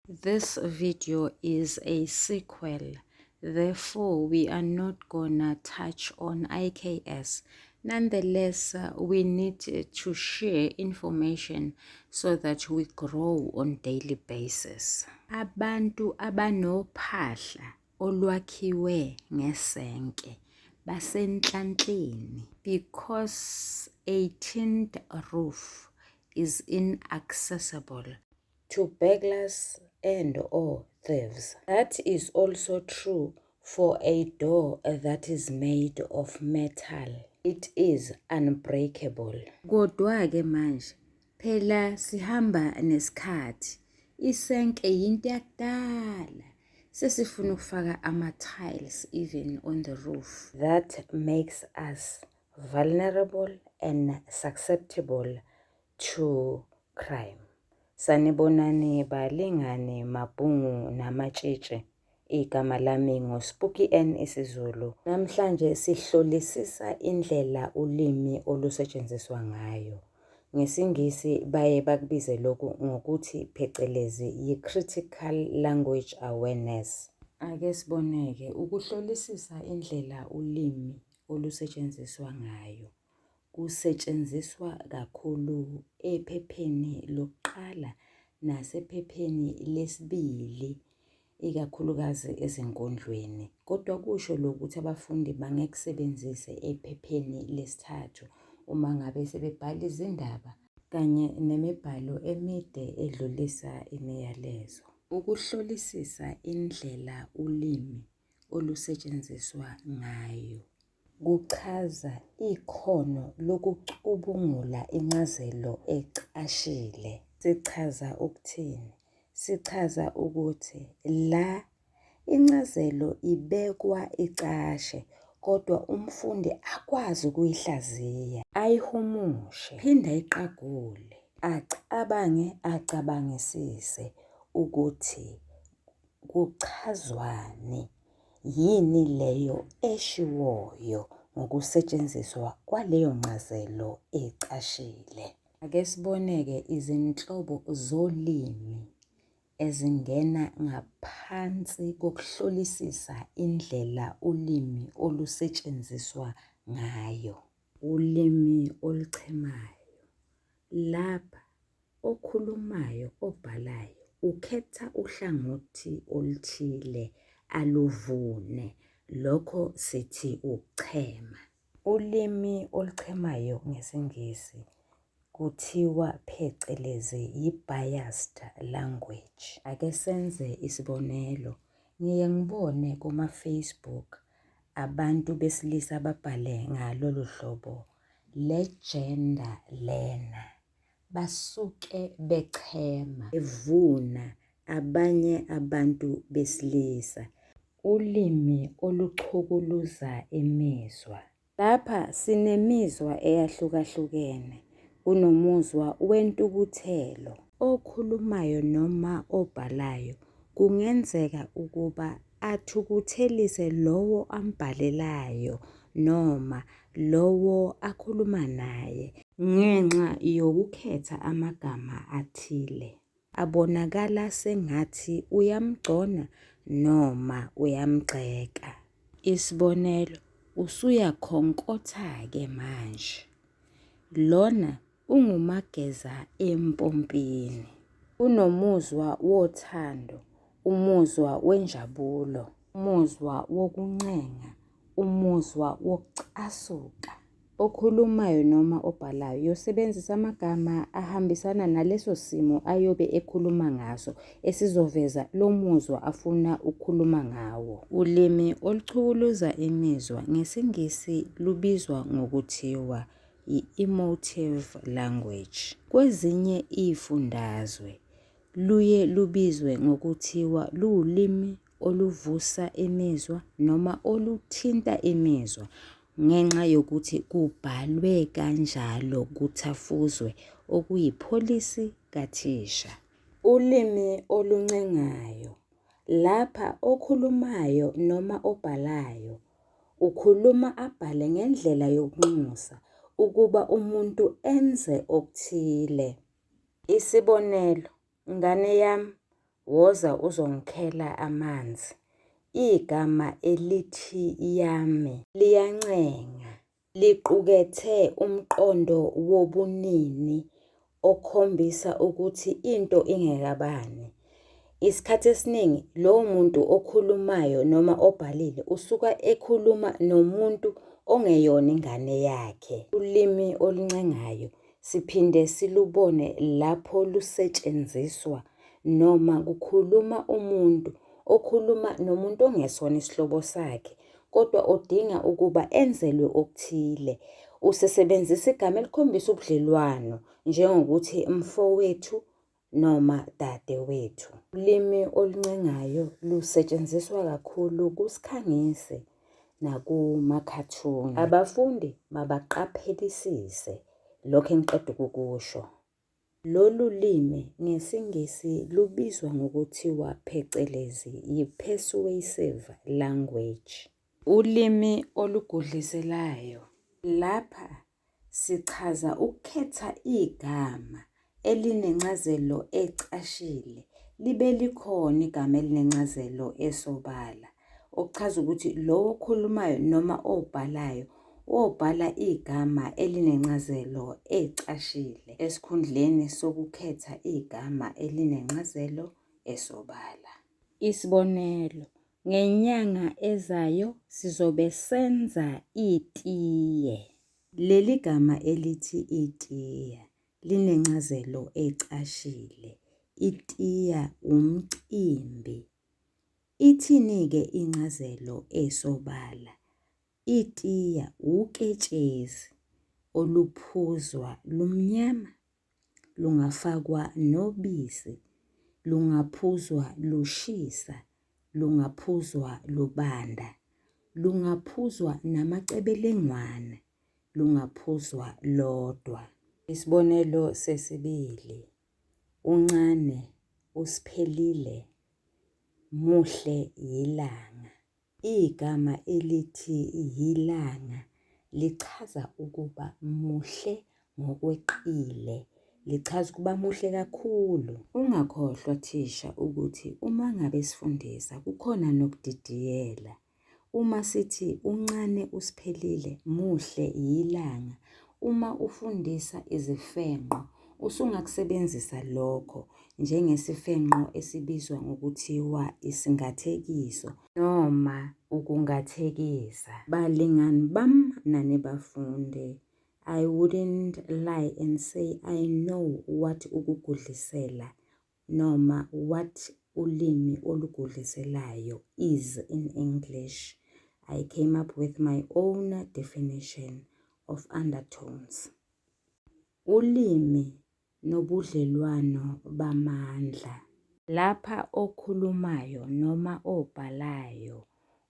This video is a sequel, therefore we are not gonna touch on IKS. Nonetheless, we need to share information so that we grow on daily basis. Abantu abanophahla olwakhiwe ngesenke basenhlanhleni, because a tinned roof is inaccessible to burglars and/or thieves. That is also true for a door that is made of metal. It is unbreakable. Kodwa-ke manje, phela sihamba nesikhathi. Isenke yinto yakudala. Sesifuna ukufaka ama-tiles even on the roof. That makes us vulnerable and susceptible to crime. Sanibonani balingane mabhungu namatshitshi. Igama lami ngoSpooky N isiZulu. Namhlanje sihlolisisa indlela ulimi olusetshenziswa ngayo. NgesiNgisi baye bakubize lokhu ngokuthi phecelezi yi-critical language awareness. Ake siboneke ukuhlolisisa indlela ulimi olusetshenziswa ngayo. Kusetshenziswa kakhulu ephepheni lokuqala nasephepheni lesibili, ikakhulukazi ezinkondlweni. Kodwa kusho lokhu ukuthi abafundi bangekusebenzise ephepheni lesithathu uma ngabe sebebhala izindaba kanye nemibhalo emide edlulisa imiyalezo. Ukuhlolisisa indlela ulimi olusetshenziswa ngayo kuchaza ikhono lokucubungula incazelo ecashile. Sichaza ukuthini? Sichaza ukuthi la incazelo ibekwa icashe, kodwa umfundi akwazi ukuyihlaziya, ayihumushe, phinde ayiqagule, acabangisise ukuthi kuchazwani, yini leyo eshiwoyo ngokusetshenziswa kwaleyo ncazelo ecashile. Ake siboneke izinhlobo zolimi ezingena ngaphansi kokuhlolisisa indlela ulimi olusetshenziswa ngayo. Ulimi oluchemayo. Lapha okhulumayo obhalayo ukhetha uhlangothi oluthile aluvune, lokho sithi ukuchema. Ulimi oluchemayo ngesiNgisi kuthiwa phecelezi yi-biased language. Ake senze isibonelo. Ngiye ngibone kuma-Facebook abantu besilisa babhale ngalolu hlobo le gender lena. Basuke bechema, bevuna abanye abantu besilisa. Ulimi oluchukuluza imizwa. Lapha sinemizwa eyahlukahlukene. Kunomuzwa wentukuthelo. Okhulumayo noma obhalayo kungenzeka ukuba athukuthelise lowo ambhalelayo noma lowo akhuluma naye ngenxa yokukhetha amagama athile. Abonakala sengathi uyamgcona noma uyamgxeka. Isibonelo, usuyakhonkotha-ke manje. Lona ungumageza empompini. Unomuzwa wothando, umuzwa wenjabulo, umuzwa wokuncenga, umuzwa wokucasuka. Okhulumayo noma obhalayo uyosebenzisa amagama ahambisana naleso simo ayobe ekhuluma ngaso, esizoveza lo muzwa afuna ukukhuluma ngawo. Ulimi oluchukuluza imizwa ngesiNgisi lubizwa ngokuthiwa i-emotive language. Kwezinye izifundazwe luye lubizwe ngokuthiwa luwulimi oluvusa imizwa noma oluthinta imizwa, ngenxa yokuthi kubhalwe kanjalo kuthafuzwe okuyipholisi kathisha. Ulimi oluncengayo. Lapha okhulumayo noma obhalayo ukhuluma abhale ngendlela yokunxusa ukuba umuntu enze okuthile. Isibonelo, ngane yami, woza uzongikhela amanzi. Igama elithi yami liyancenga, liqukethe umqondo wobunini okhombisa ukuthi into ingekabani. Isikhathi esiningi lowo muntu okhulumayo noma obhalile usuka ekhuluma nomuntu ongeyona ingane yakhe. Ulimi oluncengayo siphinde silubone lapho lusetshenziswa noma kukhuluma umuntu okhuluma nomuntu ongesona isihlobo sakhe, kodwa odinga ukuba enzelwe okuthile. Usesebenzisa igama elikhombisa ubudlelwano, njengokuthi mfowethu noma dadewethu. Ulimi oluncengayo lusetshenziswa kakhulu kusikhangisi nakumakhathuni. Abafundi mabaqaphelisise lokho engiqeda ukukusho. Lolu limi ngesiNgisi lubizwa ngokuthiwa phecelezi yi-persuasive language. Ulimi olugudliselayo. Lapha sichaza ukukhetha igama elinencazelo ecashile libe likhona igama elinencazelo esobala, okuchaza ukuthi lowo okhulumayo noma obhalayo wobhala igama elinencazelo ecashile esikhundleni sokukhetha igama elinencazelo esobala. Isibonelo, ngenyanga ezayo sizobe senza itiye. Leli gama elithi itiye linencazelo ecashile. Itiya umcimbi. Ithini-ke incazelo esobala? Itiya uketshezi oluphuzwa lumnyama, lungafakwa nobisi, lungaphuzwa lushisa, lungaphuzwa lubanda, lungaphuzwa namacebelengwane, lungaphuzwa lodwa. Isibonelo sesibili, uncane usiphelile, muhle yilanga. Igama elithi yilanga lichaza ukuba muhle ngokweqile, lichaza ukuba muhle kakhulu. Ungakhohlwa thisha ukuthi uma ngabe sifundisa kukhona nokudidiyela. Uma sithi uncane usiphelile, muhle yilanga, uma ufundisa izifenqo usungakusebenzisa lokho njengesifenqo esibizwa ngokuthiwa isingathekiso noma ukungathekisa. Balingani bam nani bafundi, I wouldn't lie and say I know what ukugudlisela noma what ulimi olugudliselayo is in English. I came up with my own definition of undertones. Ulimi nobudlelwano bamandla. Lapha okhulumayo noma obhalayo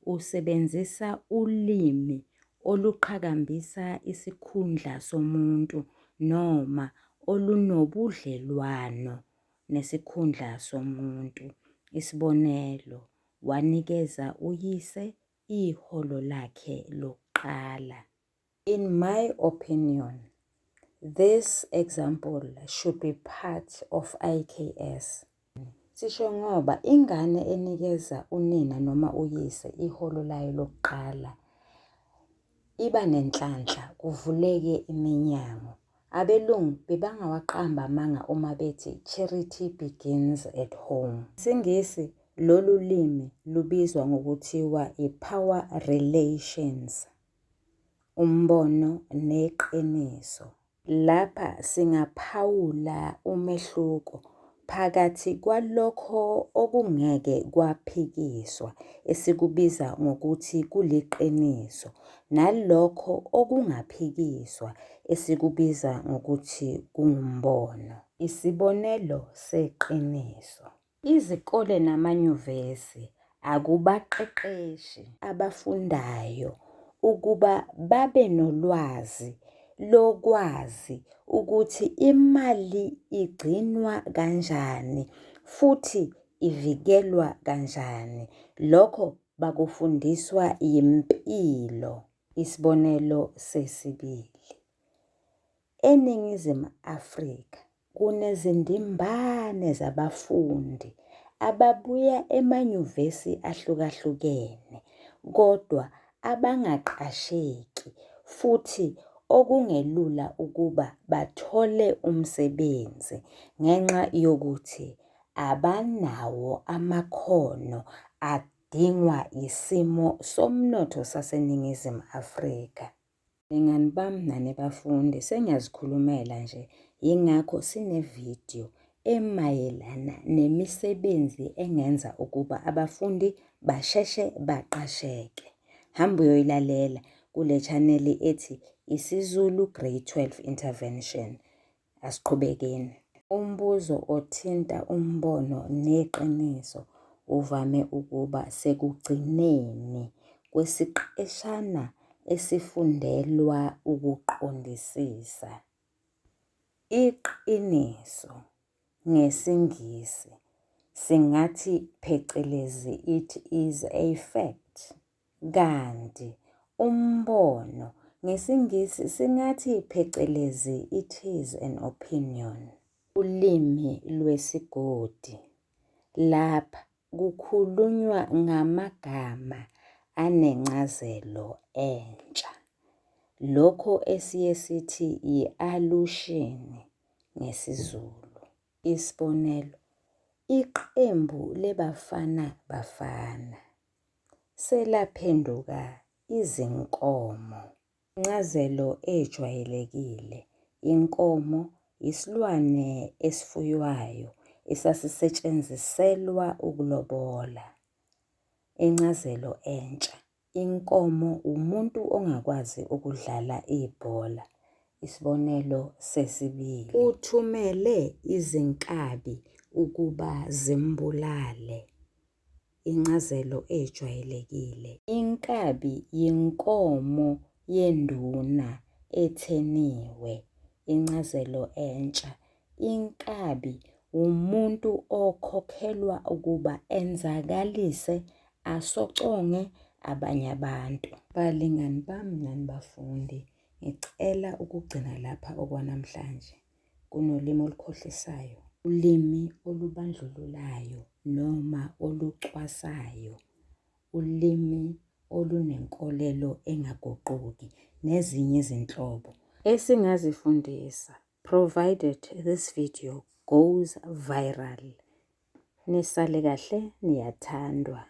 usebenzisa ulimi oluqhakambisa isikhundla somuntu noma olunobudlelwano nesikhundla somuntu. Isibonelo, wanikeza uyise iholo lakhe lokuqala. In my opinion, this example should be part of IKS. Sisho ngoba ingane enikeza unina noma uyise iholo layo lokuqala iba nenhlanhla, kuvuleke iminyango. Abelungu bebangawaqamba amanga uma bethi charity begins at home. IsiNgisi lolu limi lubizwa ngokuthiwa i-power relations, umbono neqiniso. Lapha singaphawula umehluko phakathi kwalokho okungeke kwaphikiswa esikubiza ngokuthi kuliqiniso nalokho okungaphikiswa esikubiza ngokuthi kungumbono. Isibonelo seqiniso. Izikole namanyuvesi akubaqeqeshi abafundayo ukuba babe nolwazi lokwazi ukuthi imali igcinwa kanjani futhi ivikelwa kanjani. Lokho bakufundiswa yimpilo. Isibonelo sesibili. ENingizimu Afrika kunezindimbane zabafundi ababuya emanyuvesi ahlukahlukene kodwa abangaqasheki futhi okungelula ukuba bathole umsebenzi ngenxa yokuthi abanawo amakhono adingwa isimo somnotho saseNingizimu Afrika. Bangani bami nabafundi, sengiyazikhulumela nje, yingakho sinevidiyo emayelana nemisebenzi engenza ukuba abafundi basheshe baqasheke. Hamba uyoyilalela kule chaneli ethi isiZulu Grade 12 Intervention. Asiqhubekeni. Umbuzo othinta umbono neqiniso uvame ukuba sekugcineni kwesiqeshana esifundelwa ukuqondisisa. Iqiniso ngesiNgisi singathi phecelezi it is a fact, kanti umbono ngesiNgisi singathi phecelezi it is an opinion. Ulimi lwesigodi. Lapha kukhulunywa ngamagama anencazelo entsha. Lokho esiye sithi i-allusion ngesiZulu. Isibonelo, iqembu leBafana Bafana selaphenduka izinkomo. Incazelo ejwayelekile. Inkomo isilwane esifuywayo esasisetshenziselwa ukulobola. Incazelo entsha. Inkomo umuntu ongakwazi ukudlala ibhola. Isibonelo sesibili. Uthumele izinkabi ukuba zimbulale. Incazelo ejwayelekile. Inkabi yinkomo yenduna etheniwe. Incazelo entsha. Inkabi umuntu okhokhelwa ukuba enzakalise asoconge abanye abantu. Balingani bami nanibafundi, ngicela ukugcina lapha okwanamhlanje. Kunolimi olukhohlisayo, ulimi olubandlululayo noma olucwasayo, ulimi olunenkolelo engaguquki nezinye izinhlobo esingazifundisa provided this video goes viral. Nisale kahle, niyathandwa.